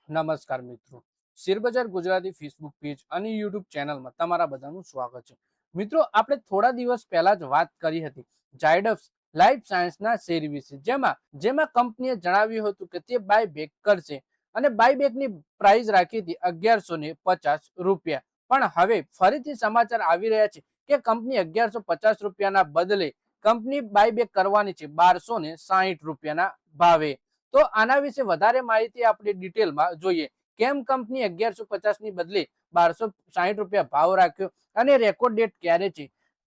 નમસ્કાર મિત્રો, શેરબજાર ગુજરાતી ફેસબુક પેજ અને યુટ્યુબ ચેનલમાં તમારા બધાનું સ્વાગત છે. મિત્રો, આપણે થોડા દિવસ પહેલા જ વાત કરી હતી ઝાયડસ લાઈફ સાયન્સના શેર વિશે, જેમાં કંપનીએ જણાવ્યું હતું કે તે બાયબેક કરશે અને બાયબેકની પ્રાઇસ રાખી હતી ₹1150. પણ હવે ફરીથી સમાચાર આવી રહ્યા છે કે કંપની ₹1150 બદલે કંપની બાયબેક કરવાની છે ₹1260 ભાવે. તો આના વિશે વધારે માહિતી આપણે ડિટેલમાં જોઈએ. કેમ કંપની 1150 ની બદલે ₹1260 ભાવ રાખ્યો અને રેકોર્ડ ડેટ ક્યારે છે,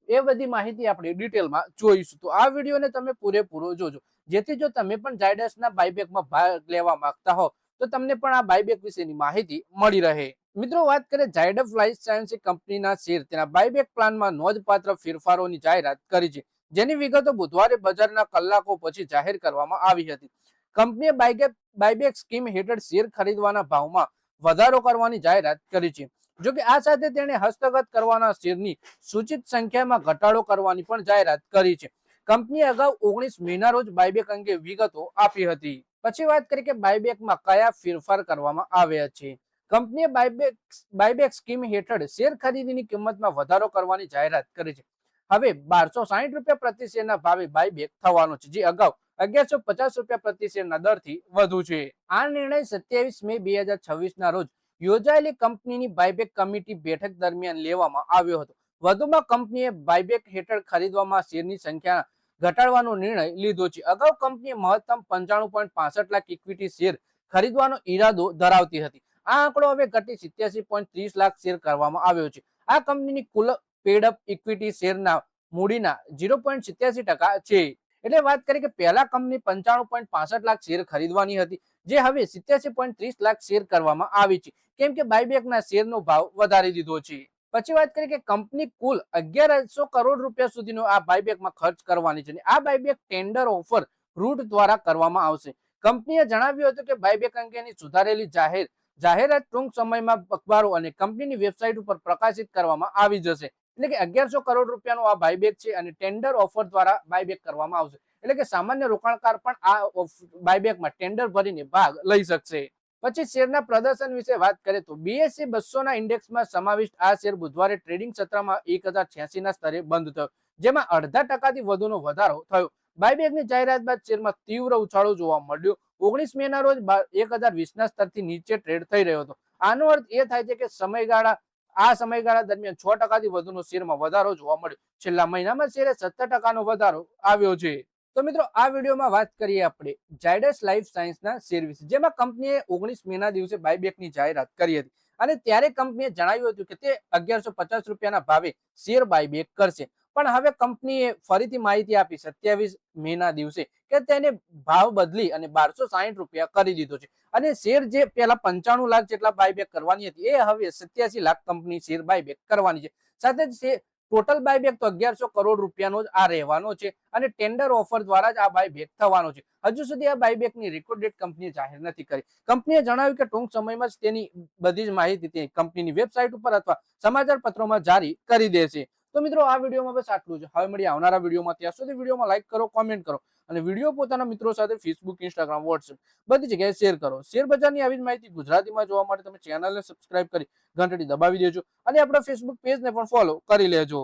એ બધી માહિતી આપણે ડિટેલમાં જોઈશું. તો આ વિડીયોને તમે પૂરેપૂરો જોજો, જેથી જો તમે પણ ઝાયડસના બાયબેકમાં ભાગ લેવા માંગતા હો તો તમને પણ આ બાયબેક વિશેની માહિતી મળી રહે. મિત્રો, વાત કરીએ ઝાયડસ લાઈફ સાયન્સ કંપનીના શેર તેના બાયબેક પ્લાનમાં નોંધપાત્ર ફેરફારોની જાહેરાત કરી છે, જેની વિગતો બુધવારે બજારના કલાકો પછી જાહેર કરવામાં આવી હતી. કંપનીએ બાયબેક સ્કીમ હેઠળ શેર ખરીદવાના ભાવમાં વધારો કરવાની જાહેરાત કરી છે. જોકે આ સાથે તેણે હસ્તગત કરવાના શેરની સૂચિત સંખ્યામાં ઘટાડો કરવાની પણ જાહેરાત કરી છે. કંપનીએ અગાઉ 19 મેના રોજ બાયબેક અંગે વિગતો આપી હતી. પછી વાત કરીએ કે બાયબેકમાં કયા ફેરફાર કરવામાં આવ્યા છે. કંપનીએ બાયબેક સ્કીમ હેઠળ શેર ખરીદીની કિંમતમાં વધારો કરવાની જાહેરાત કરી છે. હવે ₹1260 પ્રતિ શેરના ભાવે બાયબેક થવાનો છે, જે અગાઉ ₹1150 પ્રતિ શેરના દરથી વધુ છે. આ નિર્ણય 27 મે 2026 ના રોજ યોજાયેલી કંપનીની બાયબેક કમિટી બેઠક દરમિયાન લેવામાં આવ્યો હતો. વધુમાં કંપનીએ બાયબેક હેઠળ ખરીદવામાં શેરની સંખ્યા ઘટાડવાનો નિર્ણય લીધો છે. અગાઉ કંપનીએ મહત્તમ 95.65 લાખ ઇક્વિટી શેર ખરીદવાનો ઈરાદો ધરાવતી હતી. આ આંકડો હવે ઘટી 87.30 લાખ શેર કરવામાં આવ્યો છે. આ કંપનીની કુલ પેડ અપ ઇક્વિટી શેરના મૂડીના 0.87% છે. એટલે વાત કરીએ કે પહેલા કંપની 95.65 લાખ શેર ખરીદવાની હતી, જે હવે 87.30 લાખ શેર કરવામાં આવી છે, કેમ કે બાયબેકના શેરનો ભાવ વધારી દીધો છે. પછી વાત કરીએ કે કંપની કુલ ₹1100 કરોડ સુધીનો આ બાયબેકમાં ખર્ચ કરવાની છે. આ બાયબેક ટેન્ડર ઓફર રૂટ દ્વારા કરવામાં આવશે. કંપનીએ જણાવ્યું હતું કે બાયબેક અંગેની સુધારેલી જાહેરાત ટૂંક સમયમાં અખબારો અને કંપનીની વેબસાઇટ ઉપર પ્રકાશિત કરવામાં આવી જશે. એટલે કે ₹1100 કરોડ આ બાયબેક છે અને ટેન્ડર ઓફર દ્વારા બાયબેક કરવામાં આવશે. એટલે કે સામાન્ય રોકાણકાર પણ આ બાયબેકમાં ટેન્ડર ભરીને ભાગ લઈ શકશે. પછી શેરના પ્રદર્શન વિશે વાત કરીએ તો BSE 200 ના ઇન્ડેક્સમાં સમાવિષ્ટ આ શેર બુધવારે ટ્રેડિંગ સત્રમાં 1086 ના સ્તરે બંધ થયો, જેમાં 0.5% વધુનો વધારો થયો. બાયબેકની જાહેરાત બાદ શેરમાં તીવ્ર ઉછાળો જોવા મળ્યો. 19 મેના રોજ 1020 ના સ્તરથી નીચે ટ્રેડ થઈ રહ્યો હતો. આનો અર્થ એ થાય છે કે આ સમયગાળા દરમિયાન 6% થી વધુનો શેરમાં વધારો જોવા મળ્યો. છેલ્લા મહિનામાં શેરે 17% નો વધારો આવ્યો છે. તો મિત્રો, આ વિડીયોમાં વાત કરીએ આપણે ઝાયડસ લાઈફ સાયન્સના શેર વિશે, જેમાં કંપનીએ 19 મેના દિવસે બાયબેકની જાહેરાત કરી હતી અને ત્યારે કંપનીએ જણાવ્યું હતું કે તે ₹1150 ના ભાવે શેર બાયબેક કરશે. પણ હવે કંપનીએ ફરીથી માહિતી આપી 27 મેના દિવસે કે તેને ભાવ બદલી અને ₹1260 કરી દીધો છે અને શેર જે પહેલા 95 લાખ જેટલા બાયબેક કરવાની હતી, એ હવે 87 લાખ કંપની શેર બાયબેક કરવાની છે. સાથે જ ટોટલ બાયબેક તો ₹1100 કરોડ જ આ રહેવાનો છે અને ટેન્ડર ઓફર દ્વારા જ આ બાયબેક થવાનો છે. હજુ સુધી આ બાયબેકની રેકોર્ડ ડેટ કંપનીએ જાહેર નથી કરી. કંપનીએ જણાવ્યું કે ટૂંક સમયમાં જ તેની બધી જ માહિતી તે કંપનીની વેબસાઇટ ઉપર અથવા સમાચાર પત્રોમાં જારી કરી દેશે. તો મિત્રો, આ વિડીયોમાં બસ આટલું જ. હવે મળીએ આવનારા વિડીયોમાં. ત્યાં સુધી વિડીયોમાં લાઈક કરો, કોમેન્ટ કરો અને વિડીયો પોતાના મિત્રો સાથે ફેસબુક, ઇન્સ્ટાગ્રામ, વોટ્સએપ બધી જગ્યાએ શેર કરો. શેર બજારની આવી જ માહિતી ગુજરાતીમાં જોવા માટે તમે ચેનલને સબસ્ક્રાઇબ કરી ઘંટડી દબાવી દેજો અને આપણા ફેસબુક પેજને પણ ફોલો કરી લેજો.